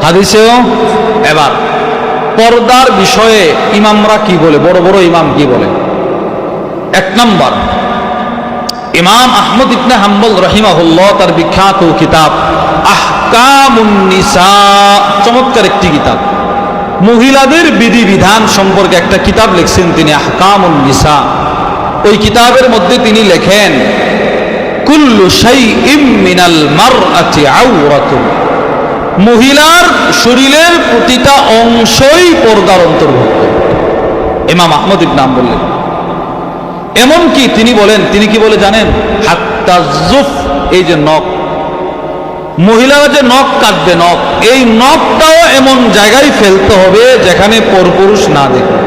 হাদিসেও। এবার পর্দার বিষয়ে ইমামরা কি বলে, বড় বড় ইমাম কি বলে? এক নম্বর, ইমাম আহমদ ইবনে হাম্বল রাহিমাহুল্লাহ তার বিখ্যাত কিতাব আহকামুন নিসা, চমৎকার একটি কিতাব, মহিলাদের বিধিবিধান সম্পর্কে একটা কিতাব লিখছেন তিনি, আহকামুন নিসা। ওই কিতাবের মধ্যে তিনি লেখেন, কুল্লু শাইইম মিনাল মারআতি আওরাতুন, মহিলার শরীরের প্রতিটা অংশই পর্দার অন্তর্ভুক্ত। ইমাম আহমদ ইবনে হাম্বল বললেন, এমনকি তিনি বলেন, তিনি কি বলে জানেন? হাত্তা জুফ, এই যে নখ, মহিলারা যে নখ কাটবে, নখ, এই নখটাও এমন জায়গায় ফেলতে হবে যেখানে পরপুরুষ না দেখে।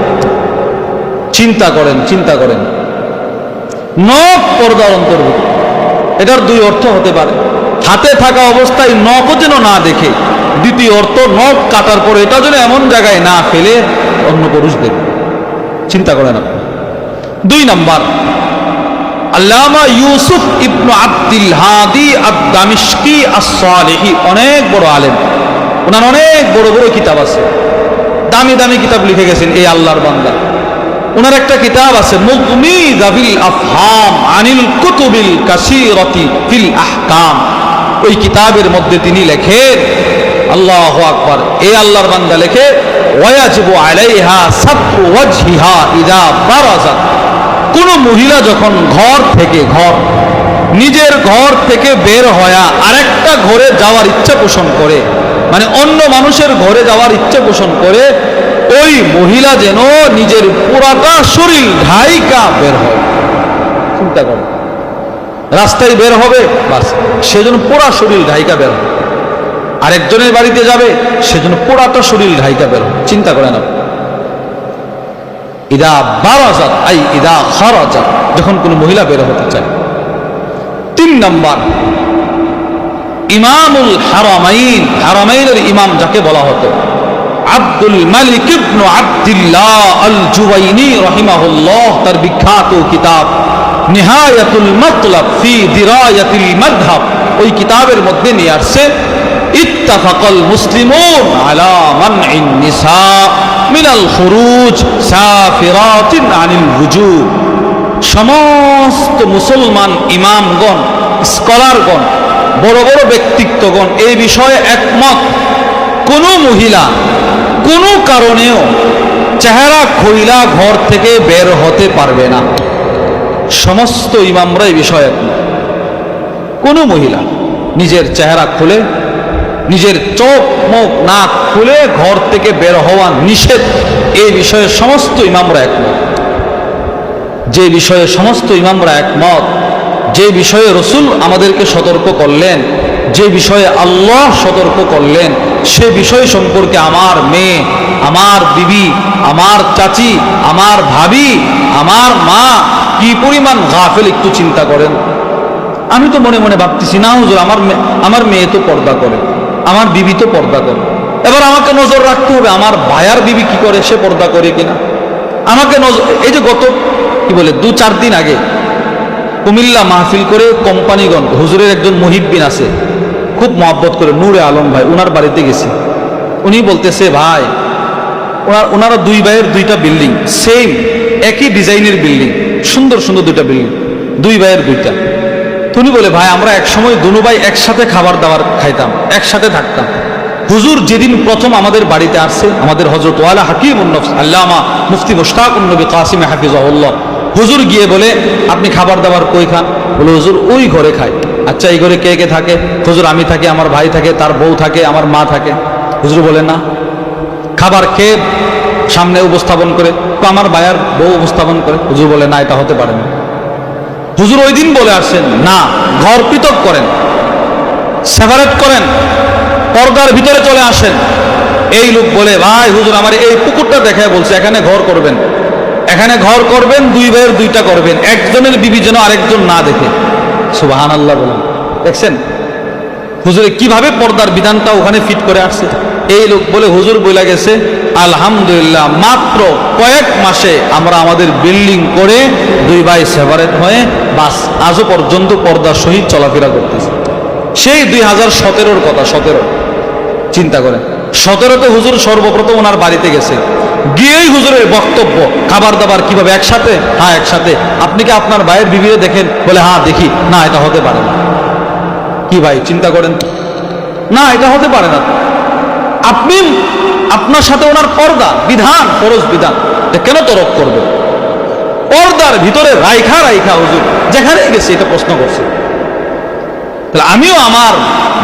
চিন্তা করেন, চিন্তা করেন, নখ পর্দার অন্তর্ভুক্ত। এটার দুই অর্থ হতে পারে, হাতে থাকা অবস্থায় নখও যেন না দেখে। দ্বিতীয় অর্থ, নখ কাটার পর এটা যেন এমন জায়গায় না ফেলে অন্য পুরুষ দেখে। চিন্তা করেন আপনি। দুই নাম্বার, আল্লামা ইউসুফ ইবনু আব্দুল হাদি আদ-দামিশকি আস-সালিহি, অনেক বড় আলেম, ওনার অনেক বড় বড় কিতাব আছে, দামি দামি কিতাব লিখে গেছেন এই আল্লাহর বান্দা। ওনার একটা কিতাব আছে মুগনিযাবিল আফহাম আনিল কুতুবিল কাসীরাতি ফিল আহকাম। ওই কিতাবের মধ্যে তিনি লেখেন, আল্লাহু আকবার, এই আল্লাহর বান্দা লেখে, ওয়াজিবু আলাইহা সাতরু ওয়াজহিহা ইযা বারাজাত, কোন মহিলা যখন নিজের ঘর থেকে বের হয়ে আরেকটা ঘরে যাওয়ার ইচ্ছা পোষণ করে, মানে অন্য মানুষের ঘরে যাওয়ার ইচ্ছা পোষণ করে, ওই মহিলা যেন নিজের পুরাটা শরীর ঢাইকা বের হয়। চিন্তা করো, রাস্তায় বের হবে, বাস সেজন্য পুরা শরীর ঢাইকা বের হবে। আরেকজনের বাড়িতে যাবে, সেজন্য পুরাটা শরীর ঢাইকা বের হবে। চিন্তা করেন আপনি। ইদা বারাজাত আই ইদা খারাজাত, যখন কোন মহিলা বের হতে চায়। তিন নাম্বার, ইমামুল হারামাইন, হারামাইনের ইমাম যাকে বলা হতো, আব্দুল মালিক ইবনে আব্দুল্লাহ আল জুওয়াইনি রাহিমাহুল্লাহ, তার বিখ্যাত কিতাব নিহায়াতুল মাতলাব ফি দিরায়াতিল মাযহাব, ওই কিতাবের মধ্যে নিয়ে আসছে, ইত্তাফাকাল মুসলিমুন আলা মানইন নিসা মিনাল খুরুজ সাফিরাতিন আনিল ওয়ুজুব, সমস্ত মুসলমান ইমামগণ, স্কলারগণ, বড় বড় ব্যক্তিত্বগণ এই বিষয়ে একমত, কোন মহিলা কোনো কারণেও চেহারা খোলা ঘর থেকে বের হতে পারবে না। সমস্ত ইমামরা এই বিষয়ে একমত। কোন মহিলা নিজের চেহারা খুলে, নিজের চোখ মুখ নাক খুলে ঘর থেকে বের হওয়া নিষেধ, এই বিষয়ে সমস্ত ইমামরা একমত। যে বিষয়ে সমস্ত ইমামরা একমত, যে বিষয়ে রসুল আমাদেরকে সতর্ক করলেন, যে বিষয়ে আল্লাহ সতর্ক করলেন, সে বিষয় সম্পর্কে আমার মেয়ে, আমার বিবি, আমার চাচি, আমার ভাবি, আমার মা কি পরিমাণ গাফেল, একটু চিন্তা করেন। আমি তো মনে মনে ভাবতেছি, না হুজুর, আমার মেয়ে তো পর্দা করে, আমার বিবি তো পর্দা করে, এবার আমাকে নজর রাখতে হবে আমার ভাইয়ার বিবি কি করে, সে পর্দা করে কিনা আমাকে নজর। এই যে গত কি বলে 2-4 দিন আগে কুমিল্লা মাহফিল করে কোম্পানিগঞ্জ, হুজুরের একজন মুহিব্বিন আছে, খুব মহব্বত করে, নূরে আলম ভাই, ওনার বাড়িতে গেছি। উনি বলতেছে, ভাই ওনারা দুই ভাইয়ের দুইটা বিল্ডিং, সেম একই ডিজাইনের বিল্ডিং, সুন্দর সুন্দর দুইটা বিল্ডিং, দুই ভাইয়ের দুইটা। উনি বলে, ভাই আমরা একসময় দুনো ভাই একসাথে খাবার দাবার খাইতাম, একসাথে থাকতাম। হুজুর যেদিন প্রথম আমাদের বাড়িতে আসছে, আমাদের হযরত ওয়ালা হাকিমুন নফস আল্লামা মুফতি মুশতাকুন নবী কাসিম হাফিজাহুল্লাহ, হুজুর গিয়ে বলে, আপনি খাবার দাবার কই খান? বলে, হুজুর ওই ঘরে খাই। আচ্ছা, এই ঘরে কে কে থাকে? হুজুর আমি থাকি, আমার ভাই থাকে, তার বউ থাকে, আমার মা থাকে। হুজুর বলে, না, খাবার কে সামনে উপস্থাপন করে? তো আমার ভাইয়ার বউ উপস্থাপন করে। হুজুর বলে, না, এটা হতে পারে না। হুজুর ওই দিন বলে আসছেন, না, ঘর পৃথক করেন, সেপারেট করেন, পর্দার ভিতরে চলে আসেন। এই লোক বলে, ভাই হুজুর আমার এই পুকুরটা দেখায় বলছে, এখানে ঘর করবেন, এখানে ঘর করবেন, দুই ভাইয়ের দুইটা করবেন, একজনের বিবি যেন আরেকজন না দেখে। সুবহানাল্লাহ বলেন, দেখছেন হুজুরে কিভাবে পর্দার বিধানটা ওখানে ফিট করে আসছে। এই লোক বলে, হুজুর বইলা গেছে, আলহামদুলিল্লাহ মাত্র কয়েক মাসে আমরা আমাদের বিল্ডিং করে দুই ভাই সেপারেট হয়ে বাস আজও পর্যন্ত পর্দার সহিত চলাফেরা করতেছি। সেই 2017-র কথা, 17 চিন্তা করেন, 17তে হুজুর সর্বপ্রথম ওনার বাড়িতে গেছে, গিয়েই হুজুরের বক্তব্য, খাবার দাবার কিভাবে একসাথে, হ্যাঁ একসাথে। আপনি কি আপনার ভাইয়ের বিবিরে দেখেন? বলে হ্যাঁ দেখি। না, এটা হতে পারে না। কি ভাই চিন্তা করেন, না এটা হতে পারে না। আপনি আপনার সাথে ওনার পর্দা বিধান, ফরজ বিধান, কেন তরক করবে? পর্দার ভিতরে রাইখা রাইখা হুজুর যেখানেই গেছে এটা প্রশ্ন করছে। তাহলে আমিও আমার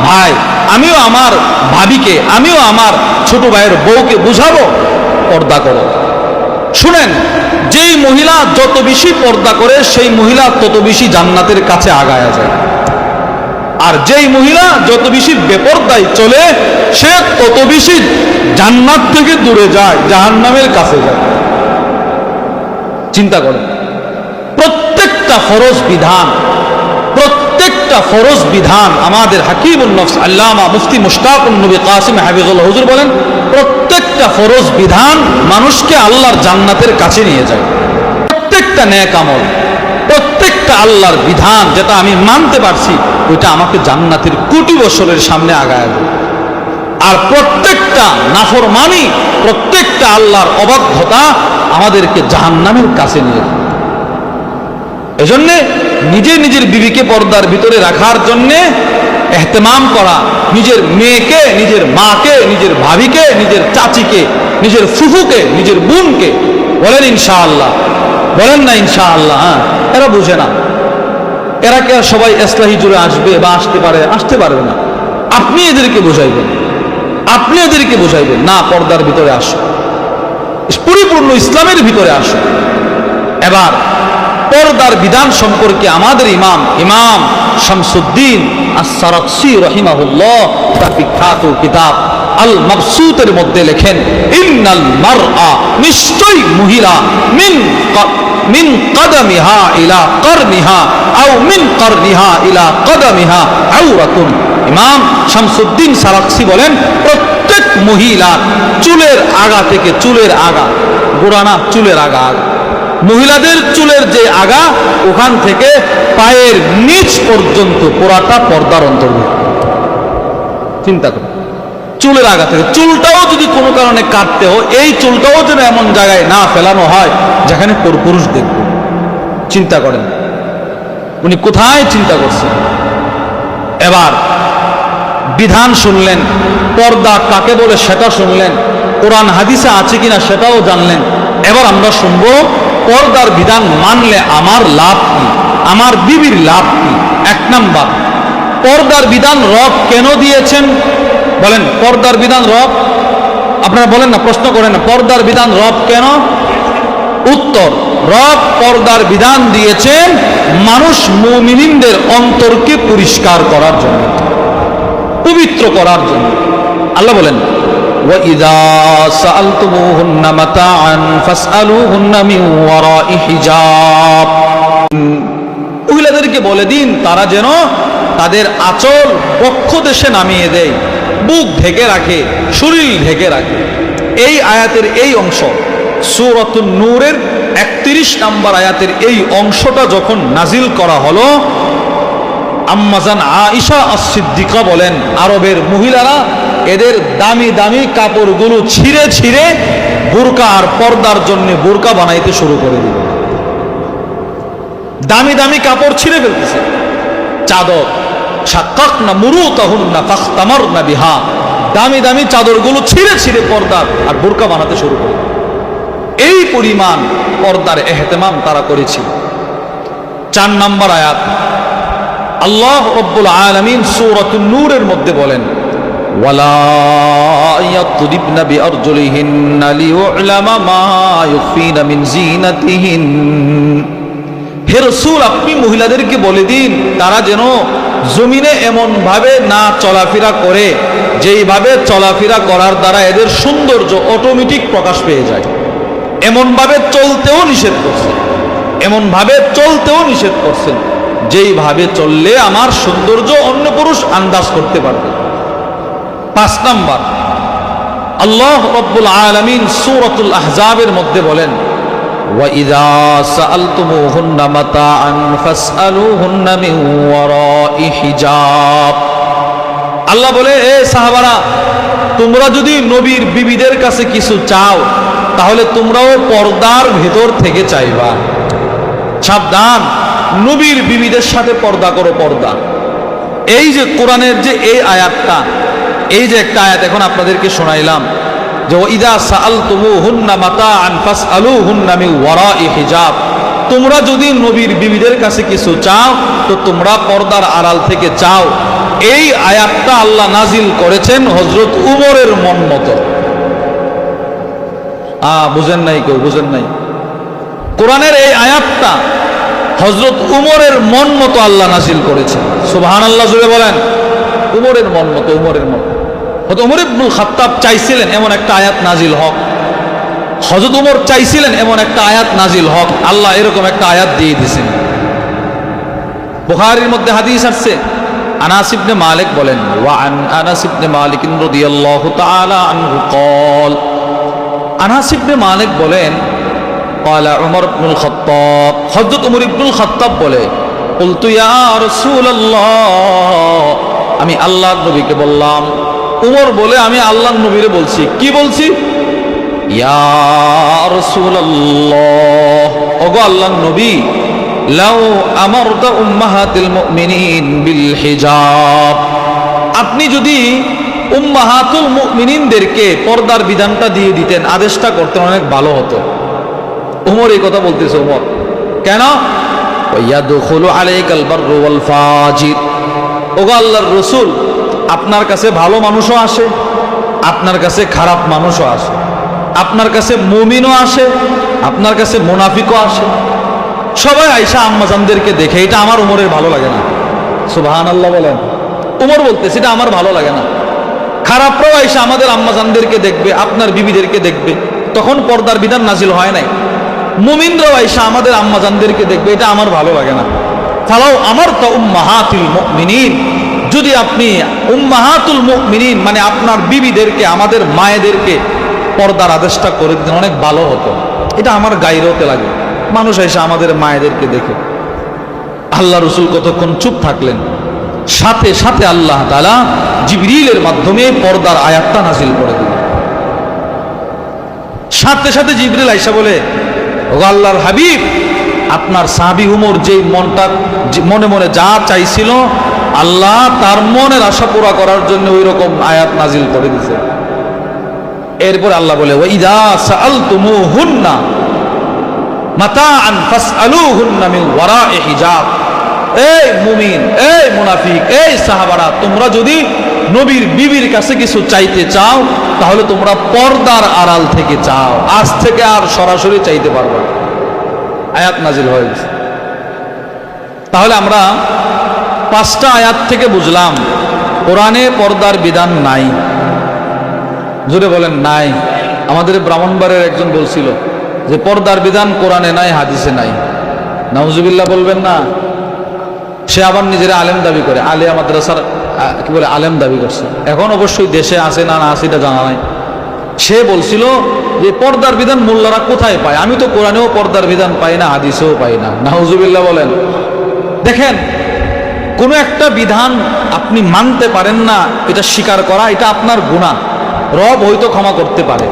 ভাই, আমিও আমার ভাবিকে, আমিও আমার ছোট ভাইয়ের বউকে বুঝাবো পর্দা করো। শুনেন, যেই মহিলা যত বেশি পর্দা করে সেই মহিলা তত বেশি জান্নাতের কাছে আগায়া যায়, আর যেই মহিলা যত বেশি বেপরদায় চলে সে তত বেশি জান্নাত থেকে দূরে যায়, জাহান্নামের কাছে যায়। চিন্তা করেন, প্রত্যেকটা ফরজ বিধান আমাদের হাকিমুন নফস আল্লামা মুফতি মুশতাকুন নবী কাসিম হাফিজুল্লাহ হুজুর বলেন, প্রত্যেকটা ফরজ বিধান মানুষকে আল্লাহর জান্নাতের কাছে নিয়ে যায়। প্রত্যেকটা নেক আমল, প্রত্যেকটা আল্লাহর বিধান যেটা আমি মানতে পারছি ওইটা আমাকে জান্নাতের কোটি বছরের সামনে আগায় দেয়। আর প্রত্যেকটা নাফরমানি, প্রত্যেকটা আল্লাহর অবাধ্যতা আমাদেরকে জাহান্নামের কাছে নিয়ে যায়। এজন্যে নিজের বিবিকে পর্দার ভিতরে রাখার জন্যে এহতেমাম করা, নিজের মেয়েকে, নিজের মাকে, নিজের ভাবিকে, নিজের চাচিকে, নিজের ফুফুকে, নিজের বোনকে বলেন ইনশাআল্লাহ, বলেন না ইনশাআল্লাহ। হ্যাঁ, এরা বুঝে না, এরা কে সবাই ইসলাহি জুড়ে আসবে বা আসতে পারবে না। আপনি এদেরকে বোঝাইবেন না, পর্দার ভিতরে আসো, পরিপূর্ণ ইসলামের ভিতরে আসো। এবার পর্দার বিধান সম্পর্কে আমাদের ইমাম শামসুদ্দিন আস-সারাকসি রাহিমাহুল্লাহ তার বিখ্যাত কিতাব আল মাবসুতের মধ্যে লেখেন, ইন্নাল মারআ, নিশ্চয়ই মহিলা, মিন কদমিহা ইলা করনিহা আও মিন করনিহা ইলা কদমিহা আওরাতুন। ইমাম শামসুদ্দিন সারাকসি বলেন, প্রত্যেক মহিলা চুলের আগা থেকে, চুলের আগা, গোড়ানা চুলের আগা, মহিলাদের চুলের যে আগা ওখান থেকে পায়ের নিচ পর্যন্ত পুরাটা পর্দার অন্তর্ভুক্ত। চিন্তা করুন, চুলের আগা থেকে, চুলটাও যদি কোনো কারণে কাটতে হয়, এই চুলটাও যেন এমন জায়গায় না ফেলানো হয় যেখানে পুরুষ দেখবে। চিন্তা করেন উনি কোথায় চিন্তা করছেন। এবার বিধান শুনলেন, পর্দা কাকে বলে সেটা শুনলেন, কোরআন হাদিসে আছে কিনা সেটাও জানলেন। এবার আমরা শুনবো পর্দার বিধান মানলে আমার লাভ কি, আমার বিবির লাভ কি। 1 নাম্বার, পর্দার বিধান রব কেন দিয়েছেন? বলেন, পর্দার বিধান রব, আপনারা বলেন না, প্রশ্ন করেন না, পর্দার বিধান রব কেন? উত্তর, রব পর্দার বিধান দিয়েছেন মানুষ মুমিনদের অন্তরকে পরিষ্কার করার জন্য, পবিত্র করার জন্য। আল্লাহ বলেন, وَإِذَا سَأَلْتُمُوهُنَّ مَتَاعًا فَاسْأَلُوهُنَّ مِنْ وَرَاءِ حِجَابٍ। মহিলাদেরকে বলে দিন তারা যেন তাদের আঁচল বক্ষ দেশে নামিয়ে দেয়, বুক ঢেকে রাখে, শরীর ঢেকে রাখে। এই আয়াতের এই অংশ সূরাতুন নূরের 31 নম্বর আয়াতের এই অংশটা যখন নাজিল করা হলো, আম্মাজান আয়েশা আস-সিদ্দিকা বলেন, আরবের মহিলারা এদের দামি দামি কাপড়গুলো ছিঁড়ে ছিঁড়ে বোরকা আর পর্দার জন্য বোরকা বানাইতে শুরু করে দিল। দামি দামি কাপড় ছিঁড়ে ফেলতেছে, চাদর, শাক্কাকনা মুরুতাহুন্না ফাখতামারনা বিহা, দামি দামি চাদরগুলো ছিঁড়ে ছিঁড়ে পর্দা আর বোরকা বানাতে শুরু করে। এই পরিমাণ পর্দার এহতেমাম তারা করেছিল। 4 নম্বর আয়াত, আল্লাহ রাব্বুল আলামিন সূরাতুন নূরের মধ্যে বলেন, ওয়ালা ইয়াদরিবনা বিআরজুলিহিন্না লিয়ু'লামা মা ইউখফিনা মিন জিনাতিহিন। হে রাসূল, আপনি মহিলাদেরকে বলে দিন তারা যেন জমিনে এমন ভাবে না চলাফেরা করে যেইভাবে চলাফেরা করার দ্বারা এদের সৌন্দর্য অটোমেটিক প্রকাশ পেয়ে যায়। এমন ভাবে চলতেও নিষেধ করছেন, এমন ভাবে চলতেও নিষেধ করছেন যেইভাবে চললে আমার সৌন্দর্য অন্য পুরুষ আন্দাজ করতে পারবে। 5 নাম্বার, আল্লাহ রাব্বুল আলামিন সূরাতুল আহজাবের মধ্যে বলেন, ওয়াইযা সাআলতুমুহুন্না মাতাআন ফাসআলুহুন্না মিন ওয়ারাই হিজাব। আল্লাহ বলে, এ সাহাবারা, তোমরা যদি নবীর বিবিদের কাছে কিছু চাও তাহলে তোমরাও পর্দার ভেতর থেকে চাইবা। সাবধান, নবীর বিবিদের সাথে পর্দা করো, পর্দা। এই যে কোরআনের যে এই আয়াতটা, এই যে একটা আয়াত এখন আপনাদেরকে শোনাইলাম যে ইদা সাআলতুমুহুন্না মাতাআন ফাসআলুহুন্না মিন ওয়ারাই হিজাব, তোমরা যদি নবীর বিবিদের কাছে কিছু চাও তো তোমরা পর্দার আড়াল থেকে চাও। এই আয়াতটা আল্লাহ নাজিল করেছেন হযরত উমরের মন মতো। বুঝেন নাই কেউ? বুঝেন নাই? কোরআনের এই আয়াতটা হযরত উমরের মন মতো আল্লাহ নাজিল করেছেন। সুবহানাল্লাহ জুড়ে বলেন। উমরের মন মতো, উমরের মন। হযরত উমর ইবনুল খাত্তাব চাইছিলেন এমন একটা আয়াত নাজিল হোক, হযরত উমর চাইছিলেন এমন একটা আয়াত নাজিল হোক, আল্লাহ এরকম একটা আয়াত দিয়ে দিয়েছেন। বুখারীর মধ্যে হাদিস আসছে, আনাস ইবনে মালিক বলেন, ওয়া আন আনাস ইবনে মালিক রাদিয়াল্লাহু তাআলা আনহু قال, আনাস ইবনে মালিক বলেন, قال عمر بن الخطاب, হযরত উমর ইবনুল খাত্তাব বলে, قلت يا رسول الله, আমি আল্লাহর নবীকে বললাম। উমর বলে, আমি আল্লাহর নবীরে বলছি। কি বলছি? ইয়া রাসূলুল্লাহ, ওগো আল্লাহর নবী, লাউ আমারতা উম্মাহাতিল মুমিনিন বিল হিজাব, আপনি যদি উম্মাহাতুল মুমিনিনদেরকে পর্দার বিধানটা দিয়ে দিতেন, আদেশটা করতেন, অনেক ভালো হতো। উমর এই কথা বলতেছে। উমর কেন? ইয়াদখুলু আলাইকাল বাররু ওয়াল ফাজির, ওগো আল্লাহর রাসূল, আপনার কাছে ভালো মানুষও আসে, আপনার কাছে খারাপ মানুষও আসে, আপনার কাছে মুমিনও আসে, আপনার কাছে মুনাফিকও আসে। সবাই আয়েশা আম্মাজানদেরকে দেখে, এটা আমার উমরের ভালো লাগে না। সুবহানাল্লাহ বলেন। উমর বলতেছে, এটা আমার ভালো লাগে না। খারাপরাও আয়েশা আমাদের আম্মাজানদেরকে দেখবে, আপনার বিবিদেরকে দেখবে, তখন পর্দার বিধান নাজিল হয় নাই। মুমিনরাও আয়েশা আমাদের আম্মাজানদেরকে দেখবে, এটা আমার ভালো লাগে না। ফালাউ আমারতা উম্মাহাতুল মুমিনিন, যদি আপনি উম্মাহাতুল মুমিনিন মানে আপনার বিবিদেরকে, আমাদের মায়েদেরকে পর্দার আদেশটা করে দিতেন, অনেক ভালো হতো। এটা আমার গায়ের হতে লাগে। মানুষ এসে আমাদের মায়েদেরকে দেখে। আল্লাহ রসুল কতক্ষণ চুপ থাকলেন, সাথে সাথে আল্লাহ তাআলা জিবরিলের মাধ্যমে পর্দার আয়াতটা নাজিল করে দিলেন। সাথে সাথে জিবরিল আয়েশা বলে, ও আল্লাহর হাবিব, আপনার সাহাবী উমর যেই মনটা মনে মনে যা চাইছিল, আল্লাহ তার মনের আশা পুরা করার জন্য ওই রকম আয়াত নাজিল করে দিয়েছে। এরপর আল্লাহ বলে, ওয়া ইযা সাআলতুমুহুন্না মাতাআন ফাসআলুহুন্না মিন ওয়ারাই হিজাব, এই মুমিন, এই মুনাফিক, এই সাহাবারা, তোমরা যদি নবীর বিবির কাছে কিছু চাইতে চাও তাহলে তোমরা পর্দার আড়াল থেকে চাও, আজ থেকে আর সরাসরি চাইতে পারবে না। আয়াত নাজিল হয়ে গেছে। তাহলে আমরা 5টা আয়াত থেকে বুঝলাম কোরআনে পর্দার বিধান নাই। জোরে বলেন নাই। আমাদের ব্রাহ্মণবাড়ির একজন বলছিল যে পর্দার বিধান কোরআনে নাই, হাদিসে নাই। নাউজুবিল্লাহ বলবেন না। সে আবার নিজের আলেম দাবি করে, আলিয়া মাদ্রাসার কি বলে আলেম দাবি করছে। এখন অবশ্যই দেশে আছে না না আছে এটা জানা নাই। সে বলছিল যে পর্দার বিধান মোল্লারা কোথায় পায়? আমি তো কোরআনেও পর্দার বিধান পাই না, হাদিসেও পাই না। নাউজুবিল্লাহ বলেন। দেখেন, কোনো একটা বিধান আপনি মানতে পারেন না, এটা স্বীকার করা এটা আপনার গুনাহ, রব হয়তো ক্ষমা করতে পারে।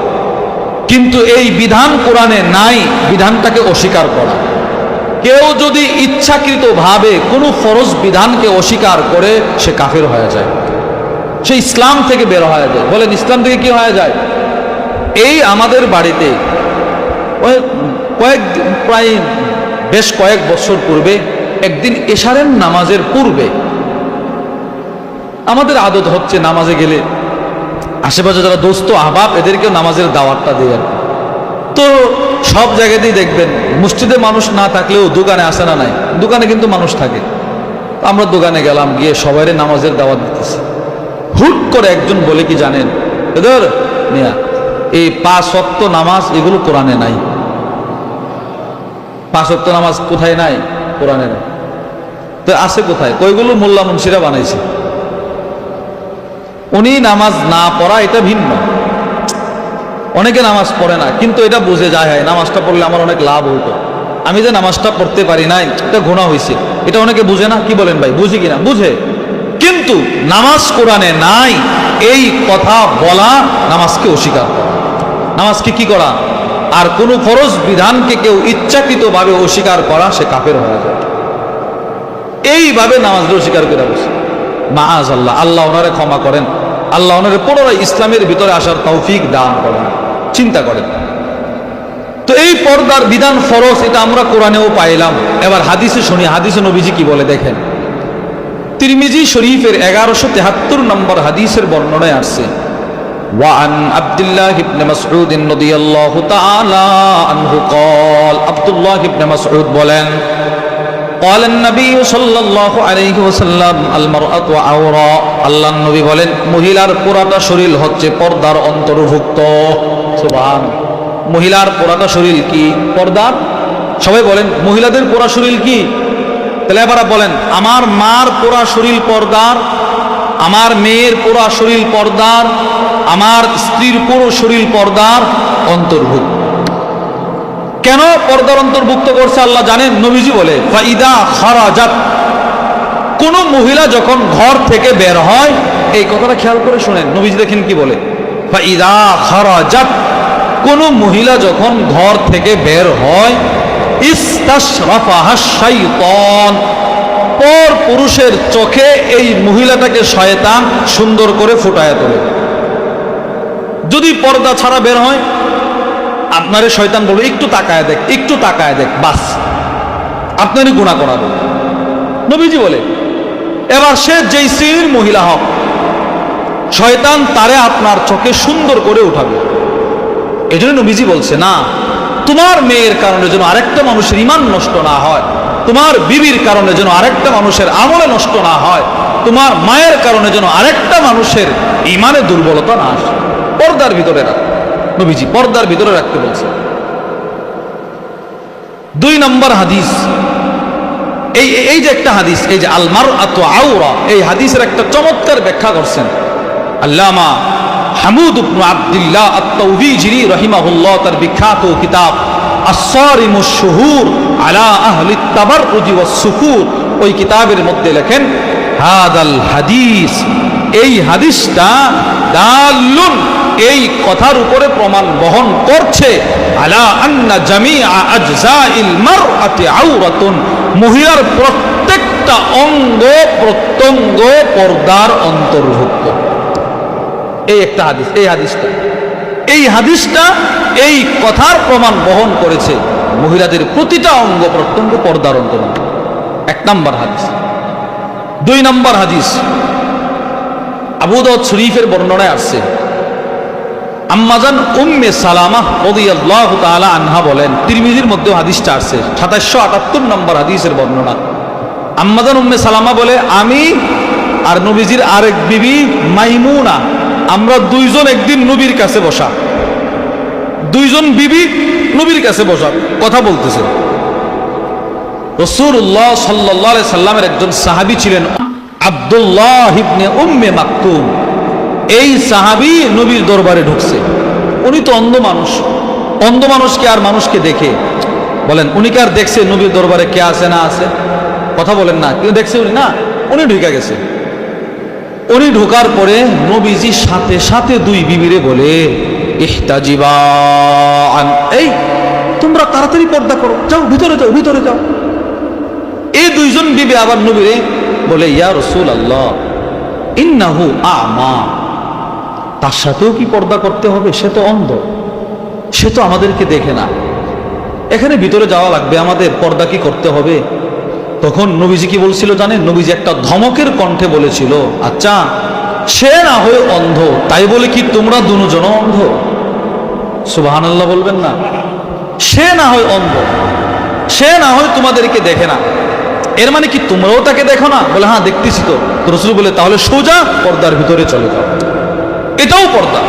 কিন্তু এই বিধান কোরআনে নাই, বিধানটাকে অস্বীকার করা। কেউ যদি ইচ্ছাকৃতভাবে কোনো ফরজ বিধানকে অস্বীকার করে, সে কাফের হয়ে যায়, সে ইসলাম থেকে বের হয়ে যায়। বলেন ইসলাম থেকে কি হয়ে যায়? এই আমাদের বাড়িতে প্রায় বেশ কয়েক বছর পূর্বে একদিন এশারের নামাজের পূর্বে আমাদের আদত হচ্ছে নামাজে গেলে আশেপাশে যারা দোস্ত আহবাব এদেরকেও নামাজের দাওয়াতটা দেয়। তো সব জায়গাতেই দেখবেন মসজিদে মানুষ না থাকলেও দোকানে আসে না নাই, দোকানে কিন্তু মানুষ থাকে। আমরা দোকানে গেলাম, গিয়ে সবাইরে নামাজের দাওয়াত দিতেছি। হুট করে একজন বলে কি জানেন, এদের মিয়া এই 5 ওয়াক্ত নামাজ এগুলো কোরআনে নাই। 5 ওয়াক্ত নামাজ কোথায় নাই? কোরআনে নাই। তো আছে কোথায়? কইগুলো মোল্লা মুন্সিরা বানাইছে। উনি নামাজ না পড়া এটা ভিন্ন। অনেকে নামাজ পড়ে না, কিন্তু এটা বুঝে যায়, হয় নামাজটা পড়লে আমার অনেক লাভ হইতো, আমি যে নামাজটা পড়তে পারি নাই এটা গুনাহ হয়েছে, এটা অনেকে বুঝে না। কি বলেন ভাই, বুঝি কিনা? বুঝে। কিন্তু নামাজ কোরআনে নাই, এই কথা বলা নামাজকে অস্বীকার করা। নামাজকে কি করা? আর কোন ফরজ বিধানকে কেউ ইচ্ছাকৃতভাবে অস্বীকার করা, সে কাফের হয়ে যায়। এইভাবে নামাজকে অস্বীকার করে বসে, মাআযাল্লাহ, আল্লাহ ওনারে ক্ষমা করেন, আল্লাহ ওনারে পুনরায় ইসলামের ভিতরে আসার তৌফিক দান করেন। চিন্তা করেন তো, এই পর্দার বিধান ফরজ, এটা আমরা কোরআনেও পাইলাম। এবার হাদিসে শুনি, হাদিসে নবীজি কি বলে দেখেন। তিরমিজি শরীফের 1173 নম্বর হাদিসের বর্ণনায় আসছে, ওয়ান আব্দুল্লাহ ইবনে মাসউদ রাদিয়াল্লাহু তাআলা আনহু قال আব্দুল্লাহ ইবনে মাসউদ বলেন, قال النبي صلى الله عليه وسلم المرأة عورة, আল্লাহর নবী বলেন, মহিলার পুরাটা শরীর হচ্ছে পর্দার অন্তর্ভুক্ত। সুবহান, মহিলার পুরাটা শরীর কি? পর্দার। সবাই বলেন, মহিলাদের পুরা শরীর কি? তাহলে এবার বলেন, আমার মার পুরা শরীর পর্দার, আমার মেয়ের পুরা শরীর পর্দার, আমার স্ত্রীর পুরো শরীর পর্দার অন্তর্ভুক্ত। কেন পর্দার অন্তর্ভুক্ত করছে আল্লাহ জানেন? নবীজি বলে, ফাইদা খারাজাত, কোন মহিলা যখন ঘর থেকে বের হয়, এই কথাটা খেয়াল করে শুনেন, নবীজি দেখেন কি বলে, ফাইদা খারাজাত, কোন মহিলা যখন ঘর থেকে বের হয়, ইস্তাশরাফাহা শাইতান, পর পুরুষের চোখে এই মহিলাটাকে শয়তান সুন্দর করে ফুটায় তোলে। যদি পর্দা ছাড়া বের হয়, আপনারে শয়তান বলবে একটু তাকায় দেখ, একটু তাকায় দেখ, বাস আপনারই গুনাহ করাবে। নবীজি বলে, এবার সে যেই শ্রেণীর মহিলা হোক, শয়তান তারে আপনার চোখে সুন্দর করে উঠাবে। এই জন্য নবীজি বলছে, না, তোমার মেয়ের কারণে যেন আরেকটা মানুষের ঈমান নষ্ট না হয়, তোমার বিবির কারণে যেন আরেকটা মানুষের আমলে নষ্ট না হয়, তোমার মায়ের কারণে যেন আরেকটা মানুষের ঈমানে দুর্বলতা না আসে। পর্দার ভিতরে রাখ, নবীজি পর্দার ভিতরে রাখতে বলছে। 2 নম্বর হাদিস, এই যে একটা হাদিস, এই যে আল মারআতু আওরা, এই হাদিসের একটা চমৎকার ব্যাখ্যা করছেন আল্লামা হামুদ ইবনে আব্দুল্লাহ আত-তাওয়িজিরি রাহিমাহুল্লাহ, তার বিখ্যাত কিতাব আস-সারিমুশ শুহুর আলা আহলি আত-তাবাররুজ ওয়াস-সুকুর, ওই কিতাবের মধ্যে লেখেন, হাদাল হাদিস, এই হাদিসটা দাল্লুন, এই কথার উপরে প্রমাণ বহন করছে, আলা আন্না জামিআ আজজাইল মারআতি আওরাতুন, মহিলার প্রত্যেকটা অঙ্গ প্রত্যঙ্গ পর্দার অন্তর্ভুক্ত। এই একটা হাদিস, এই হাদিসটা এই কথার প্রমাণ বহন করেছে, মহিলাদের প্রতিটা অঙ্গ প্রত্যঙ্গ পর্দার অন্তর্ভুক্ত। 1 নম্বর হাদিস। 2 নম্বর হাদিস, আবু দাউদ শরীফের বর্ণনায় আসছে, আম্মাজান উম্মে সালামা রাদিয়াল্লাহু তাআলা আনহা বলেন, তিরমিজির মধ্যে হাদিসটা আসছে, 2778 নম্বর হাদিসের বর্ণনা। আম্মাজান উম্মে সালামা বলে, আমি আর নবীজির আরেক বিবি মাইমুনা, আমরা 2 জন একদিন নবীর কাছে বসা, 2 জন বিবি নবীর কাছে বসা, কথা বলতেছে। রাসূলুল্লাহ সাল্লাল্লাহু আলাইহি সাল্লামের একজন সাহাবী ছিলেন আব্দুল্লাহ ইবনে উম্মে মাকতুম। এই সাহাবী নবীর দরবারে ঢুকছে। উনি তো অন্ধ মানুষ, অন্ধ মানুষকে আর মানুষকে দেখে, বলেন উনি কি আর দেখছে নবীর দরবারে কে আছে না আছে? কথা বলেন না, কিন্তু দেখছে উনি না, উনি ঢুকে গেছে। উনি ঢোকার পরে নবীজি সাথে সাথে 2 বিবিরে বলে, ইহতাজিবান, এই তোমরা তাড়াতাড়ি পর্দা করো, যাও ভিতরে যাও, ভিতরে যাও। এই 2 জন বিবি আবার নবীরে বলে, ইয়া রাসূলুল্লাহ ইন্নাহু আমা, তার সাথেও কি পর্দা করতে হবে? সে তো অন্ধ, সে তো আমাদেরকে দেখে না, এখানে ভিতরে যাওয়া লাগবে, আমাদের পর্দা কি করতে হবে? তখন নবীজি কি বলছিল জানেন? নবীজি একটা ধমকের কণ্ঠে বলেছিল, আচ্ছা সে না হয়ে অন্ধ, তাই বলে কি তোমরা দুজন অন্ধ? সুবহানাল্লাহ বলবেন না? সে না হয় অন্ধ, সে না হয় তোমাদেরকে দেখে না, এর মানে কি তোমরাও তাকে দেখো না? বলে, হ্যাঁ দেখতেছি তো। রাসূল বলে, তাহলে সোজা পর্দার ভিতরে চলে যাও। এটাও পর্দা,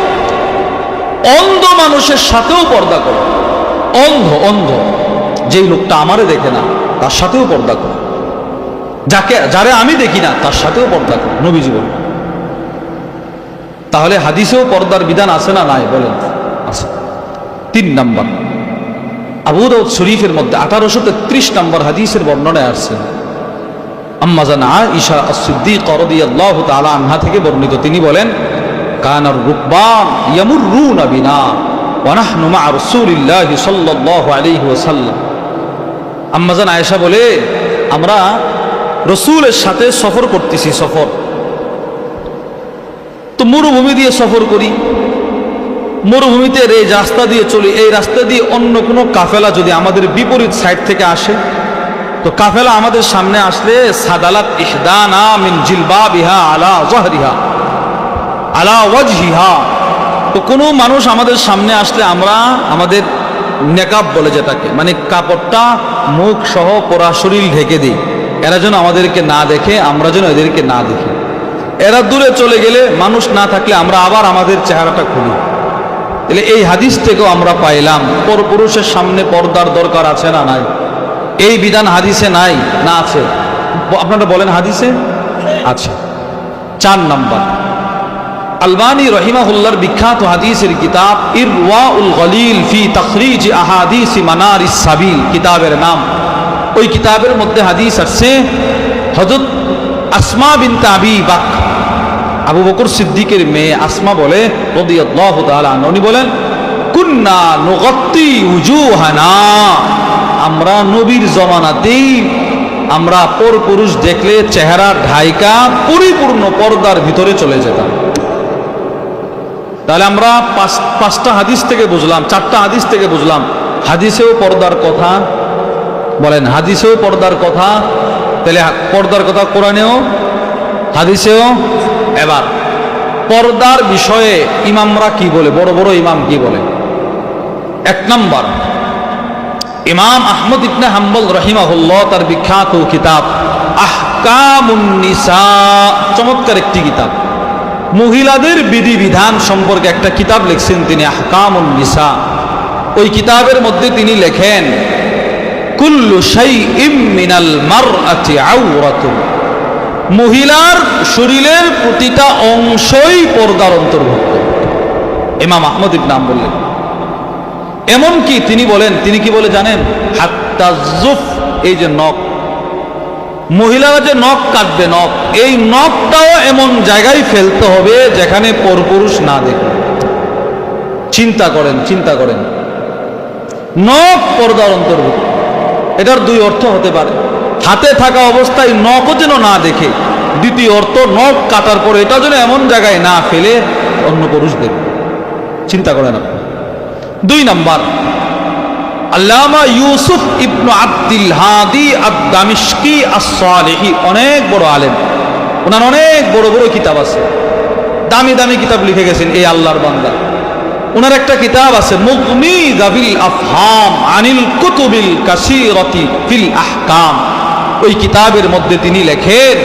অন্ধ মানুষের সাথেও পর্দা করো। অন্ধ যেই লোকটা আমারে দেখে না, তার সাথেও পর্দা করো, যারে আমি দেখি না তার সাথেও পর্দা করো, নবীজি বলেন। তাহলে হাদিসেও পর্দার বিধান আছে না নাই? বলেন আছে। 3 নম্বর, আবু দাউদ শরীফের মধ্যে 1833 নম্বর হাদিসের বর্ণনায় আসছে, আম্মাজান আয়েশা আস-সিদ্দিকা রাদিয়াল্লাহু তাআলা আনহা থেকে বর্ণিত, তিনি বলেন, কানার রুকবান ইয়ামুররুনা বিনা ওয়া নাহনু মা রাসূলিল্লাহি সাল্লাল্লাহু আলাইহি ওয়াসাল্লাম। আম্মাজান আয়েশা বলে, আমরা রসূলের সাথে সফর করতেছি, সফর তো মরুভূমি দিয়ে সফর করি, মরুভূমিতে এই রাস্তা দিয়ে চলি, এই রাস্তা দিয়ে অন্য কোনো কাফেলা যদি আমাদের বিপরীত সাইড থেকে আসে, তো কাফেলা আমাদের সামনে আসলে সাদালাত ইহদানা মিন জিলবাবিহা আলা যাহরিহা আলা ওয়াজহিহা, তো কোনো মানুষ আমাদের সামনে আসলে আমরা আমাদের নেকাব বলে যেটাকে, মানে কাপড়টা মুখ সহ পুরা শরীর ঢেকে দিই, এরা যেন আমাদেরকে না দেখে, আমরা যেন এদেরকে না দেখি। এরা দূরে চলে গেলে, মানুষ না থাকলে আমরা আবার আমাদের চেহারাটা খুলি। তাহলে এই হাদিস থেকেও আমরা পাইলাম পরপুরুষের সামনে পর্দার দরকার আছে না নাই? এই বিধান হাদিসে নাই না আছে? আপনারা বলেন হাদিসে আছে। 4 নম্বর, আলবানী রহিমাহুল্লাহর বিখ্যাত হাদিসের কিতাব ইরওয়াউল গলিল ফি তাখরিজ আহাদিস মানারিস সাবিল কিতাবের নাম। ওই কিতাবের মধ্যে হাদিস আছে, হযরত আসমা বিনতে আবি বকর, আবু বকর সিদ্দিকের মেয়ে আসমা বলে রাদিয়াল্লাহু তাআলা আনহা, উনি বলেন, কুন্না নুগত্তি উজুহানা, আমরা নবীর জমানাতেই আমরা পরপুরুষ দেখলে চেহারা ঢাইকা পরিপূর্ণ পর্দার ভিতরে চলে যেতাম। তাহলে আমরা পাঁচটা হাদিস থেকে বুঝলাম, 4টা হাদিস থেকে বুঝলাম হাদিসেও পর্দার কথা, বলেন হাদিসেও পর্দার কথা, তাহলে পর্দার কথা কোরআনেও হাদিসেও। এবার পর্দার বিষয়ে ইমামরা কি বলে, বড় বড় ইমাম কি বলে? 1 নম্বর, ইমাম আহমদ ইবনে হাম্বল রাহিমাহুল্লাহ তার বিখ্যাত কিতাব আহকামুন নিসা, চমৎকার একটি কিতাব, মহিলাদের বিধিবিধান সম্পর্কে একটা কিতাব লিখছেন তিনি, আহকামুন নিসা। ওই কিতাবের মধ্যে তিনি লেখেন, কুল্লু শাইইম মিনাল মারআতি আওরাতুন, মহিলার শরীরের প্রতিটা অংশই পর্দার অন্তর্ভুক্ত। ইমাম আহমদ ইবনে হাম্বল বললেন, এমনকি তিনি বলেন, তিনি কি বলে জানেন? হাত্তা জুফ, এই যে নখ, মহিলারা যে নখ কাটবে, নখ, এই নখটাও এমন জায়গায় ফেলতে হবে যেখানে পরপুরুষ না দেখবে। চিন্তা করেন, চিন্তা করেন, নখ পর্দার অন্তর্ভুক্ত। এটার 2 অর্থ হতে পারে, হাতে থাকা অবস্থায় নখও যেন না দেখে, দ্বিতীয় অর্থ নখ কাটার পরে এটা যেন এমন জায়গায় না ফেলে অন্য পুরুষ দেখবে। চিন্তা করেন আপনি। 2 নম্বর, আল্লামা ইউসুফ ইবনু আব্দুল হাদি আদ-দামিশকি আস-সালিহি, অনেক বড় আলেম, ওনার অনেক বড় বড় কিতাব আছে, দামি দামি কিতাব লিখে গেছেন এই আল্লাহর বান্দা। ওনার একটা কিতাব আছে মুগনি গাবিল আফহাম আনিল কুতুবিল কাসীরাতি ফিল আহকাম। ওই কিতাবের মধ্যে তিনি লেখেন,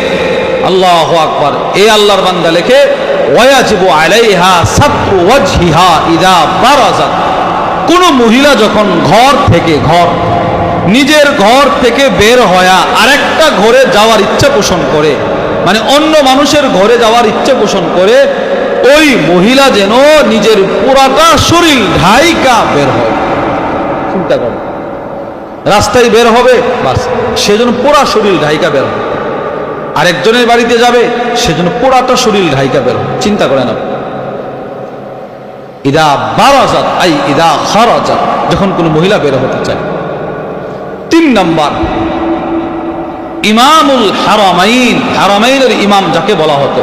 আল্লাহু আকবার, এই আল্লাহর বান্দা লেখে, ওয়াজিবু আলাইহা সাতরু ওয়াজহিহা ইযা বারাজাত, কোন মহিলা যখন নিজের ঘর থেকে বের হয়া আরেকটা ঘরে যাওয়ার ইচ্ছা পোষণ করে, মানে অন্য মানুষের ঘরে যাওয়ার ইচ্ছা পোষণ করে, ওই মহিলা যেন নিজের পুরাটা শরীর ঢাইকা বের হয়। চিন্তা করো, রাস্তায় বের হবে, বাস সেজন্য পুরা শরীর ঢাইকা বের হয়। আরেকজনের বাড়িতে যাবে, সেজন্য পুরাটা শরীর ঢাইকা বের হয়। চিন্তা করেন আপনি। ইদা বারাজাত আই ইদা খারাজাত, যখন কোনো মহিলা বের হতে চায়। 3 নম্বর, ইমামুল হারামাইন, হারামাইনের ইমাম যাকে বলা হতো,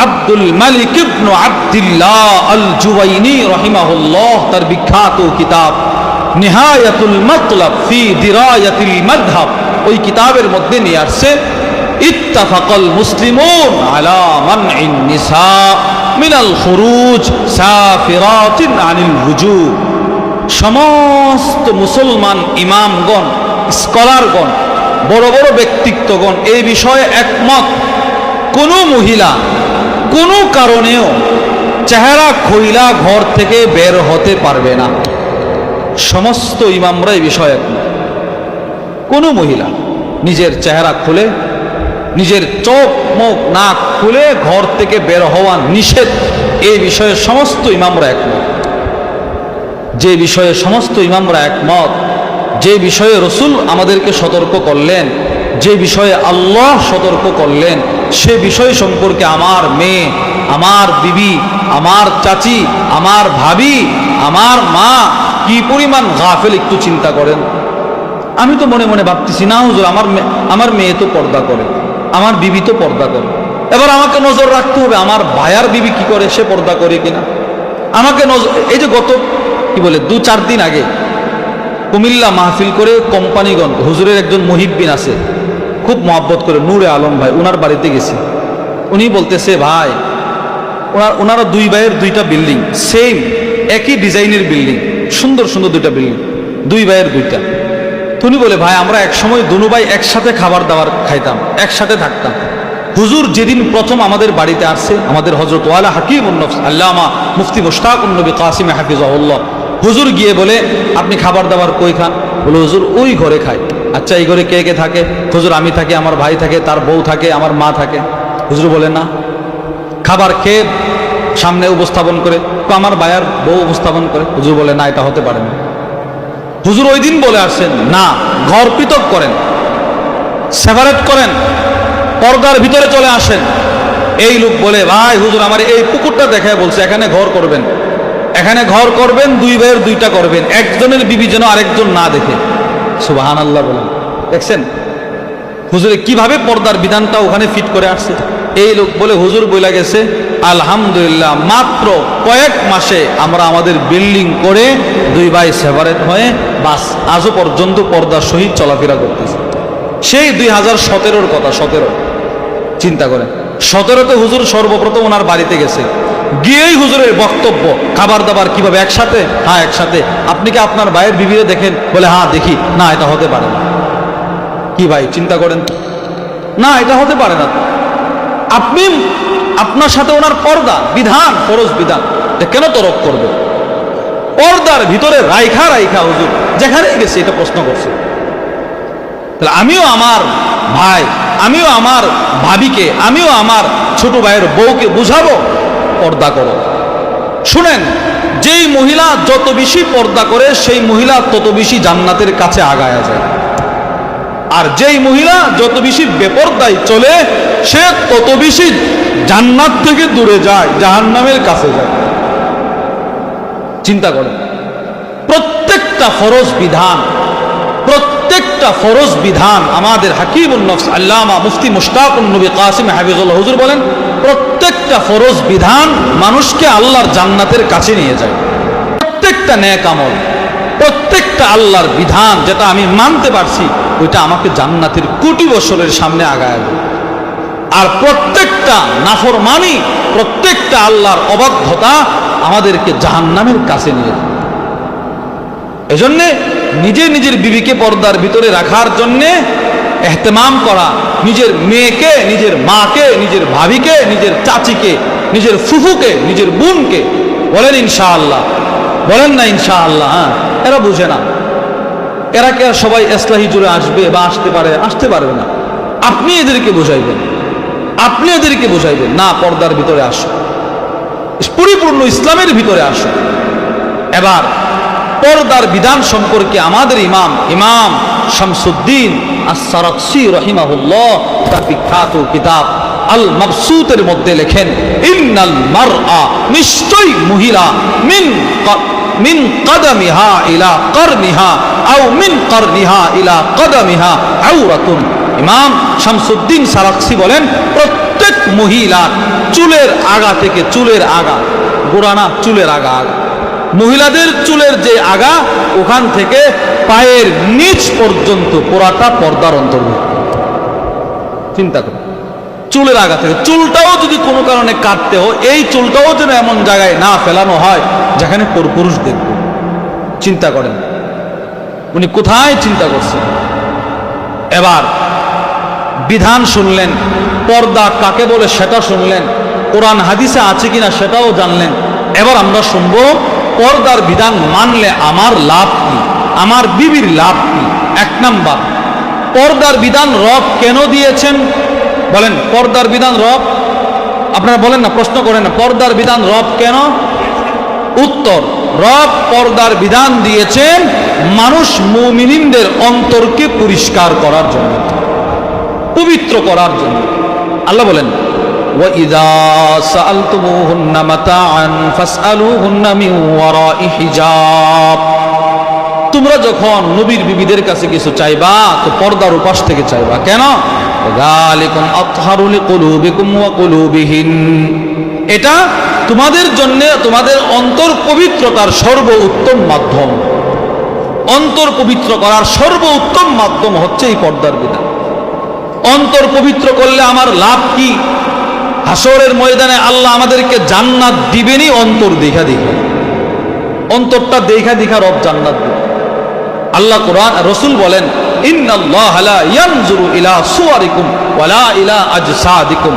আব্দুল মালিক ইবনু আব্দুল্লাহ আল জুওয়াইনি রাহিমাহুল্লাহ, তার বিখ্যাত কিতাব নিহায়াতুল মাতলাব ফি দিরায়াতিল মাযহাব, ওই কিতাবের মধ্যে নিয়ে আসছে, ইত্তাফাকাল মুসলিমুন আলা মানইন নিসা মিনাল খুরুজ সাফিরাতিন আনিল হুজুব, সমস্ত মুসলমান ইমামগণ, স্কলারগণ, বড় বড় ব্যক্তিত্বগণ এই বিষয়ে একমত, কোনো মহিলা কোনো কারণেও চেহারা খইলা ঘর থেকে বের হতে পারবে না। সমস্ত ইমামরা এই বিষয়ে একমত। কোনো মহিলা নিজের চেহারা খুলে, নিজের চোখ মুখ নাক খুলে ঘর থেকে বের হওয়া নিষেধ, এই বিষয়ে সমস্ত ইমামরা একমত। যে বিষয়ে সমস্ত ইমামরা একমত, যে বিষয়ে রসুল আমাদেরকে সতর্ক করলেন, যে বিষয়ে আল্লাহ সতর্ক করলেন সে বিষয় সম্পর্কে আমার মেয়ে, আমার বিবি, আমার চাচি, আমার ভাবি, আমার মা কি পরিমাণ গাফেল একটু চিন্তা করেন। আমি তো মনে মনে ভাবতেছি, না হুজুর, আমার মেয়ে তো পর্দা করে, আমার বিবি তো পর্দা করে, এবার আমাকে নজর রাখতে হবে আমার ভাইয়ার বিবি কি করে, সে পর্দা করে কিনা আমাকে নজর। এই যে গত 2-4 দিন আগে কুমিল্লা মাহফিল করে কোম্পানিগঞ্জ হুজুরের একজন মুহিব্বিন আছে, খুব মহব্বত করে, নূরে আলম ভাই, ওনার বাড়িতে গেছি। উনি বলতেছে, ভাই ওনারা 2 ভাইয়ের 2টা বিল্ডিং, সেম একই ডিজাইনের বিল্ডিং, সুন্দর সুন্দর 2টা বিল্ডিং, 2 ভাইয়ের 2টা। উনি বলে, ভাই আমরা একসময় দুনু ভাই একসাথে খাবার দাবার খাইতাম, একসাথে থাকতাম। হুজুর যেদিন প্রথম আমাদের বাড়িতে আসছে, আমাদের হযরত ওয়ালা হাকিমুন নফস আল্লামা মুফতি মুশতাকুন নবী কাসিম হাফিজাহুল্লাহ, হুজুর গিয়ে বলে, আপনি খাবার দাবার কই খান? বলে, হুজুর ওই ঘরে খাই। আচ্ছা, এই ঘরে কে কে থাকে? হুজুর আমি থাকি, আমার ভাই থাকে, তার বউ থাকে, আমার মা থাকে। হুজুর বলে, না, খাবার খেয়ে সামনে উপস্থাপন করে, তো আমার ভাইয়ার বউ উপস্থাপন করে। হুজুর বলে, না, এটা হতে পারে না। হুজুর ওই দিন বলে আসছেন, না, ঘর পৃথক করেন, সেপারেট করেন, পর্দার ভিতরে চলে আসেন। এই লোক বলে, ভাই হুজুর আমার এই পুকুরটা দেখায় বলছে এখানে ঘর করবেন, এখানে ঘর করবেন, 2 ভাইয়ের 2টা করবেন, একজনের বিবি যেন আরেকজন না দেখে। সুবহানাল্লাহ বলেন, দেখছেন হুজুরে কিভাবে পর্দার বিধানটা ওখানে ফিট করে আসছে। এই লোক বলে, হুজুর বইলা গেছে আলহামদুলিল্লাহ মাত্র কয়েক মাসে আমরা আমাদের বিল্ডিং করে 2 ভাই সেপারেট হয়ে বাস আজও পর্যন্ত পর্দার সহিত চলাফেরা করতেছে। সেই 2017-র কথা, 17 চিন্তা করেন, 17-তে হুজুর সর্বপ্রথম ওনার বাড়িতে গেছে, গিয়েই হুজুরের বক্তব্য, খাবার দাবার কিভাবে একসাথে? হ্যাঁ একসাথে। আপনি কি আপনার ভাইয়ের বিবিরে দেখেন? বলে, হ্যাঁ দেখি। না, এটা হতে পারে না। কি ভাই চিন্তা করেন, না এটা হতে পারে না। আপনি আপনার সাথে ওনার পর্দা বিধান, ফরজ বিধান, এটা কেন তরক করবে? পর্দার ভিতরে রাইখা হুজুর যেখানেই গেছে এটা প্রশ্ন করছে। তাহলে আমিও আমার ভাই, আমিও আমার ভাবিকে, আমিও আমার ছোট ভাইয়ের বউকে বুঝাবো, পর্দা করো। শুনেন, যেই মহিলা যত বেশি পর্দা করে সেই মহিলা তত বেশি জান্নাতের কাছে আগায়া যায়, আর যেই মহিলা যত বেশি বেপরদায় চলে সে তত বেশি জান্নাত থেকে দূরে যায়, জাহান্নামের কাছে যায়। চিন্তা করেন, প্রত্যেকটা ফরজ বিধান আমাদের হাকিমুন নফস আল্লামা মুফতি মুশতাকুন নবী কাসিম হাফিজাহুল্লাহ হুজুর বলেন, প্রত্যেকটা ফরজ বিধান মানুষকে আল্লাহর জান্নাতের কাছে নিয়ে যায়। প্রত্যেকটা নেক আমল, প্রত্যেকটা আল্লাহর বিধান যেটা আমি মানতে পারছি, ওইটা আমাকে জান্নাতের কোটি বছরের সামনে আগায় দেয়। আর প্রত্যেকটা নাফরমানি, প্রত্যেকটা আল্লাহর অবাধ্যতা আমাদেরকে জাহান্নামের কাছে নিয়ে যায়। এজন্য নিজের বিবিকে পর্দার ভিতরে রাখার জন্য এহতেমাম করা, নিজের মেয়েকে, নিজের মাকে, নিজের ভাবিকে, নিজের চাচিকে, নিজের ফুফুকে, নিজের বোনকে বলেন ইনশাআল্লাহ, বলেন না ইনশাআল্লাহ। হ্যাঁ, এরা বুঝে না, এরা কে সবাই ইসলাহি জুড়ে আসবে বা আসতে পারবে না। আপনি এদেরকে বুঝাইবেন, না পর্দার ভিতরে আসো, পরিপূর্ণ ইসলামের ভিতরে আসো। এবার পর্দার বিধান সম্পর্কে আমাদের ইমাম শামসুদ্দিন আস-সারাকসি রাহিমাহুল্লাহ তার বিখ্যাত কিতাব আল মাবসুতের মধ্যে লেখেন, ইন্নাল মারআ, নিশ্চয়ই মহিলা, মিন কদমিহা ইলা করনিহা আও মিন করনিহা ইলা কদমিহা আওরাতুন। ইমাম শামসুদ্দিন সারাকসি বলেন, প্রত্যেক মহিলার চুলের আগা থেকে, চুলের আগা, গোড়ানা চুলের আগা, মহিলাদের চুলের যে আগা, ওখান থেকে পায়ের নিচ পর্যন্ত পুরাটা পর্দার অন্তর্ভুক্ত। চিন্তা করুন, চুলের আগা থেকে, চুলটাও যদি কোনো কারণে কাটতে হয়, এই চুলটাও যেন এমন জায়গায় না ফেলানো হয় যেখানে পুরুষ দেখবে। চিন্তা করেন উনি কোথায় চিন্তা করছেন। এবার বিধান শুনলেন, পর্দা কাকে বলে সেটা শুনলেন, কোরআন হাদিসে আছে কিনা সেটাও জানলেন। এবার আমরা শুনবো পর্দার বিধান মানলে আমার লাভ কি, আমার বিবির লাভ কি। 1 নাম্বার, পর্দার বিধান রব কেন দিয়েছেন? বলেন, পর্দার বিধান রব, আপনারা বলেন না, প্রশ্ন করেন না, পর্দার বিধান রব কেন? উত্তর, রব পর্দার বিধান দিয়েছেন মানুষ মুমিনদের অন্তরকে পরিষ্কার করার জন্য। পবিত্র করার জন্য। আল্লাহ বলেন وَإِذَا سَأَلْتُمُوهُنَّ مَتَاعًا فَاسْأَلُوهُنَّ مِنْ وَرَاءِ حِجَابٍ। তোমরা যখন নবীর বিবিদের কাছে কিছু চাইবা তো পর্দার উপাস থেকে চাইবা। কেন? যালিকুম আতহারু লিকুলুবিকুম ওয়া কুলুবিহিন। এটা তোমাদের জন্য তোমাদের অন্তর পবিত্রতার সর্বোত্তম মাধ্যম। অন্তর পবিত্র করার সর্বোত্তম মাধ্যম হচ্ছে এই পর্দার বিধান। অন্তর পবিত্র করলে আমার লাভ কি? হাসরের ময়দানে আল্লাহ আমাদেরকে জান্নাত দিবেনই অন্তর দেখা দেখা। অন্তরটা দেখা দেখা রব জান্নাত দিবে। আল্লাহ কোরআন রাসূল বলেন ইন্নাল্লাহা লা ইয়ানজুরু ইলা সুওয়ারিকুম ওয়ালা ইলা আজসাদিকুম।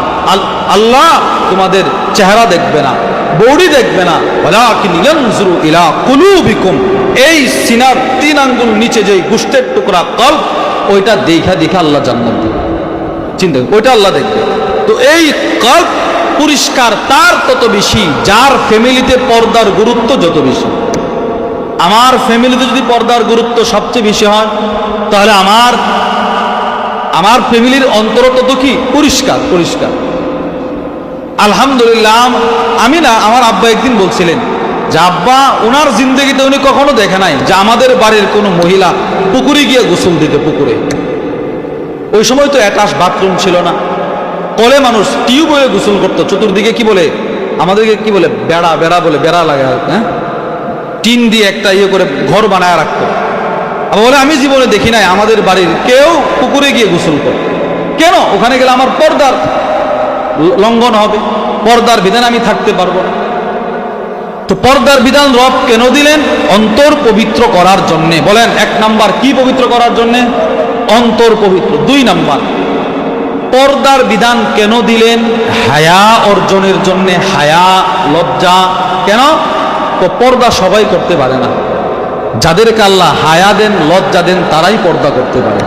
আল্লাহ তোমাদের চেহারা দেখবে না, বডি দেখবে না, ওয়ালাকিন ইয়ানজুরু ইলা কুলুবিকুম। এই সিনার 3 আঙ্গুল নিচে যে গোশতের টুকরা কলব, ওইটা দেখা দেখা আল্লাহ জান্নাত দিবে। চিন্তা ওইটা আল্লাহ দেখবে। তো এই কলব পরিষ্কার তার তত বেশি যার ফ্যামিলিতে পর্দার গুরুত্ব যত বেশি। আমার ফ্যামিলিতে যদি পর্দার গুরুত্ব সবচেয়ে বেশি হয় তাহলে আমার ফ্যামিলির অন্তর তত কি পরিষ্কার পরিষ্কার। আলহামদুলিল্লাহ, আমি না, আমার আব্বা একদিন বলছিলেন যে আব্বা ওনার জিন্দগিতে উনি কখনো দেখে নাই যে আমাদের বাড়ির কোনো মহিলা পুকুরে গিয়ে গোসল দিতে। পুকুরে ওই সময় তো অ্যাটাচ বাথরুম ছিল না, কলে মানুষ টিউবওয়েলে গোসল করতো। চতুর্দিকে কি বলে, আমাদেরকে কি বলে, বেড়া বেড়া বলে, বেড়া লাগা, হ্যাঁ, টিন দিয়ে একটা ইয়ে করে ঘর বানায় রাখতো। আবার বলে আমি জীবনে দেখি নাই আমাদের বাড়ির কেউ পুকুরে গিয়ে গোসল করে। কেন? ওখানে গেলে আমার পর্দার লঙ্ঘন হবে, পর্দার বিধান আমি থাকতে পারবো না। তো পর্দার বিধান রব কেন দিলেন? অন্তর পবিত্র করার জন্যে। বলেন 1 নাম্বার কি পবিত্র করার জন্যে? অন্তর পবিত্র। 2 নাম্বার পর্দার বিধান কেন দিলেন? হায়া অর্জনের জন্যে। হায়া, লজ্জা। কেন? তো পর্দা সবাই করতে পারে না। যাদেরকে আল্লাহ হায়া দেন, লজ্জা দেন, তারাই পর্দা করতে পারে।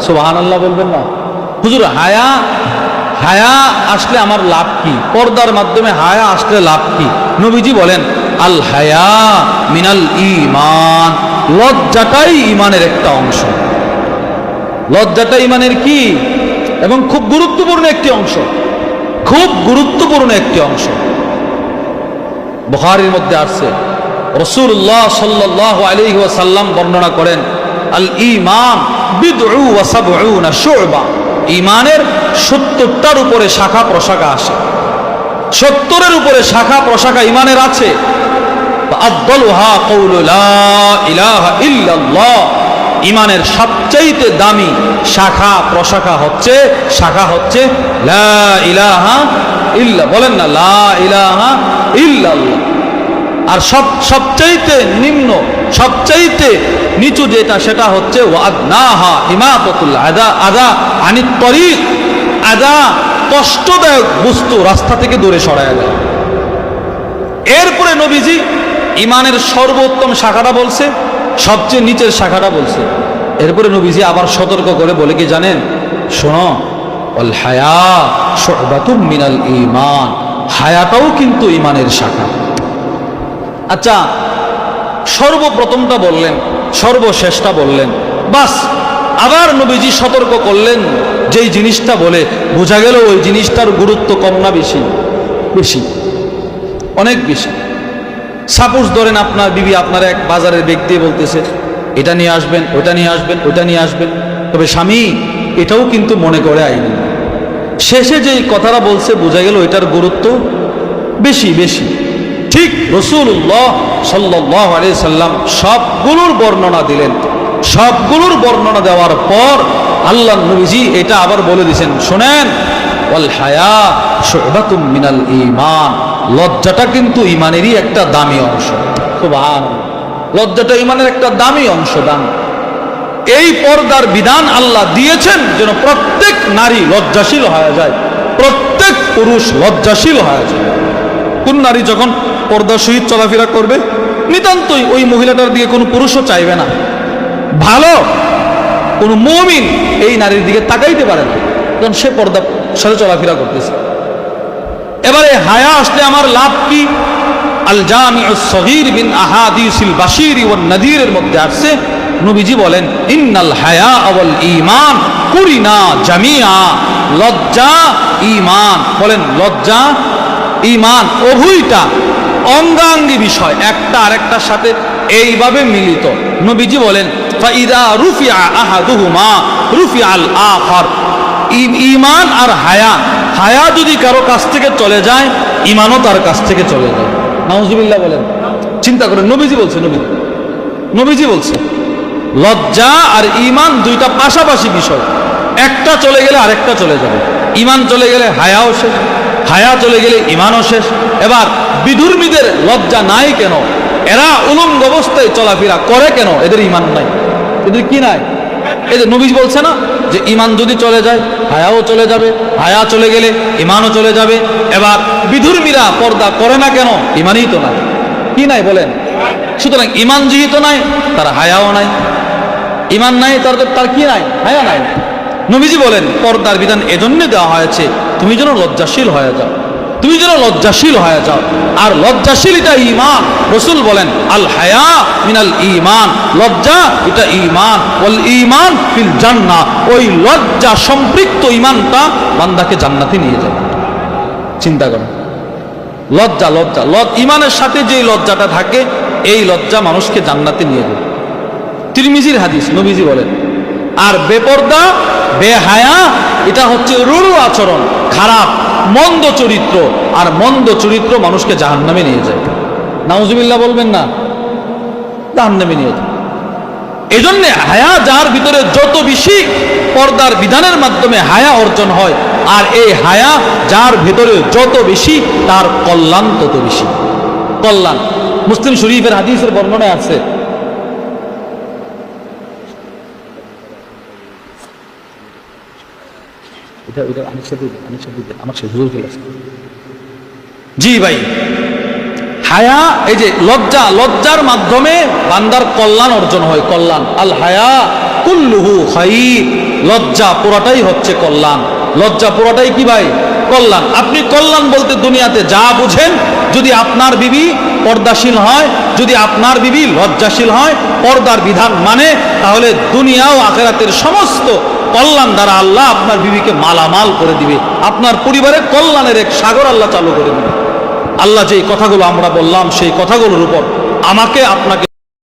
সুবহানাল্লাহ বলবেন না? হুজুর হায়া আসলে আমার লাভ কি? পর্দার মাধ্যমে হায়া আসলে লাভ কি? নবীজি বলেন আল হায়া মিনাল ঈমান। লজ্জাটাই ঈমানের একটা অংশ। লজ্জাটা ঈমানের কি? এবং খুব গুরুত্বপূর্ণ একটি অংশ, খুব গুরুত্বপূর্ণ একটি অংশ। বুখারীর মধ্যে আসছে, রাসূলুল্লাহ সাল্লাল্লাহু আলাইহি ওয়াসাল্লাম বর্ণনা করেন আল ঈমান বিদউ ওয়া সাবউনা শু'বা। ঈমানের 70টার উপরে শাখা প্রশাখা আসে। 70-এর উপরে শাখা প্রশাখা ঈমানের আছে। আফদালুহা কাউলু লা ইলাহা ইল্লাল্লাহ। ঈমানের সবচেয়ে দামি শাখা হচ্ছে লা ইলাহা ইল্লা। বলেন না লা ইলাহা ইল্লাল্লাহ। আর সবচাইতে নিম্ন, সবচাইতে নিচু যেটা, সেটা হচ্ছে ওয়াদনাহা ইমাতাতুল আদা আনিত তরিক। আদা কষ্টদায়ক বস্তু রাস্তা থেকে দূরে সরায় দেয়। এরপরে নবীজি ঈমানের সর্বোত্তম শাখাটা বলছে, সবচেয়ে নিচের শাখাটা বলছে। এরপরে নবীজি আবার সতর্ক করে বলে কি জানেন? শোনো, আল হায়া শু'বাতুম মিনাল ঈমান। হায়াটাও কিন্তু ঈমানের শাখা। আচ্ছা, সর্বপ্রথমটা বললেন, সর্বশেষটা বললেন, বাস। আবার নবীজি সতর্ক করলেন যেই জিনিসটা বলে বোঝা গেল ওই জিনিসটার গুরুত্ব কম না বেশি? বেশি, অনেক বেশি। সাপোজ ধরেন আপনার বিবি আপনার এক বাজারের ব্যাগ দিয়ে বলতেছে এটা নিয়ে আসবেন, ওটা নিয়ে আসবেন, ওটা নিয়ে আসবেন। তবে স্বামী এটাও কিন্তু মনে করে আইনি। শেষে যেই কথাটা বলছে বোঝা গেল এটার গুরুত্ব বেশি বেশি। ঠিক রাসূলুল্লাহ সাল্লাল্লাহু আলাইহি সাল্লাম সবগুলোর বর্ণনা দিলেন। সবগুলোর বর্ণনা দেওয়ার পর আল্লাহ নবীজি এটা আবার বলে দিয়েছেন, শোনেন, ওয়াল হায়া শু'বাতুম মিনাল ঈমান। লজ্জাটা কিন্তু ঈমানেরই একটা দামি অংশ। সুবহানাল্লাহ, লজ্জাটা ঈমানের একটা দামি অংশ। এই পর্দার বিধান আল্লাহ দিয়েছেন যেন প্রত্যেক নারী লজ্জাশীল হয়ে যায়, প্রত্যেক পুরুষ লজ্জাশীল হয়ে যায়। কোন নারী যখন পর্দার সহিত চলাফেরা করবে, নিতান্তই ওই মহিলাটার দিকে কোনো পুরুষও চাইবে না। ভালো কোন মুমিন এই নারীর দিকে তাকাইতে পারে না, কারণ সে পর্দার সাথে চলাফেরা করতেছে। এবারে হায়া আসলে আমার লাভ কি? আল জামিউস সগীর বিন আহাদিসিল বাশীর ওয়ান নাযীরের মধ্যে আসছে নবীজি বলেন ইন্নাল হায়া ওয়াল ঈমান কুরিনা জামিআ, লজ্জা ঈমান, বলেন লজ্জা ঈমান উভয়টা অঙ্গাঙ্গী বিষয়, একটা আরেকটার সাথে এইভাবে মিলিত। নবীজি বলেন ফাইদা রুফিআ আহাদুহুমা রুফিআল আখার, ঈমান আর হায়া, হায়া যদি কারো কাছ থেকে চলে যায় ঈমানও তার কাছ থেকে চলে যায়। নাউজুবিল্লাহ বলেন। চিন্তা করেন, নবীজি বলছে, নবীজি বলছে লজ্জা আর ঈমান দুইটা পাশাপাশি বিষয়, একটা চলে গেলে আরেকটা চলে যাবে। ঈমান চলে গেলে হায়াও শেষ, হায়া চলে গেলে ঈমানও শেষ। এবার বিধর্মীদের লজ্জা নাই কেন? এরা উলঙ্গ অবস্থায় চলাফেরা করে কেন? এদের ঈমান নাই। এদের কি নাই? এদের নবী বলছে না যে ঈমান যদি চলে যায় হায়াও চলে যাবে, হায়া চলে গেলে ঈমানও চলে যাবে। এবার বিধর্মীরা পর্দা করে না কেন? ঈমানই তো নাই। কি নাই বলেন? সুতরাং ঈমান যেহেতু নাই তার হায়াও নাই, ঈমান নাই তার কি নাই? হায়া নাই। নবীজি বলেন পর্দার বিধান এজন্য দেওয়া হয়েছে তুমি যেন লজ্জাশীল হয়ে যাও, তুমি যেন লজ্জাশীল হয়ে যাও। আর লজ্জাশীল এটা ঈমান। রাসূল বলেন আল হায়া মিনাল ঈমান, লজ্জা এটা ঈমান, ওয়াল ঈমান ফিল জান্নাহ, ওই লজ্জা সম্পৃক্ত ঈমানটা বান্দাকে জান্নাতে নিয়ে যায়। চিন্তা করুন, লজ্জা ঈমানের সাথে যে লজ্জাটা থাকে এই লজ্জা মানুষকে জান্নাতে নিয়ে যায়। তিরমিজির হাদিস, নবীজি বলেন। আর বেপর্দা বেহায়া এটা হচ্ছে রূঢ় আচরণ, খারাপ মন্দ চরিত্র, আর মন্দ চরিত্র মানুষকে জাহান্নামে নিয়ে যায়। নাউজুবিল্লাহ বলবেন না? জাহান্নামে নিয়ে যায়। এজন্য হায়া যার ভিতরে যত বেশি পর্দার বিধানের মাধ্যমে হায়া অর্জন হয়, আর এই হায়া যার ভিতরে যত বেশি তার কল্যাণ তত বেশি। কল্যাণ মুসলিম শরীফের হাদিসের বর্ণনায় আছে, জি ভাই, হায়া এই যে লজ্জার মাধ্যমে বান্দার কল্যাণ অর্জন হয়। কল্যাণ আল হায়া কুল্লুহু খায়র, লজ্জা পুরোটাই হচ্ছে কল্যাণ। লজ্জা পুরোটাই কি ভাই? কল্যাণ। আপনি কল্যাণ বলতে দুনিয়াতে যা বুঝেন, যদি আপনার বিবি পর্দাশীল হয়, যদি আপনার বিবি লজ্জাশীল হয়, পর্দার বিধান মানে, তাহলে দুনিয়া ও আখিরাতের সমস্ত কল্যাণ দ্বারা আল্লাহ আপনার বিবিকে মালামাল করে দিবে। আপনার পরিবারের কল্যাণের এক সাগর আল্লাহ চালু করে দিবে। আল্লাহ যে কথাগুলো আমরা বললাম সেই কথাগুলোর উপর আমাকে আপনাকে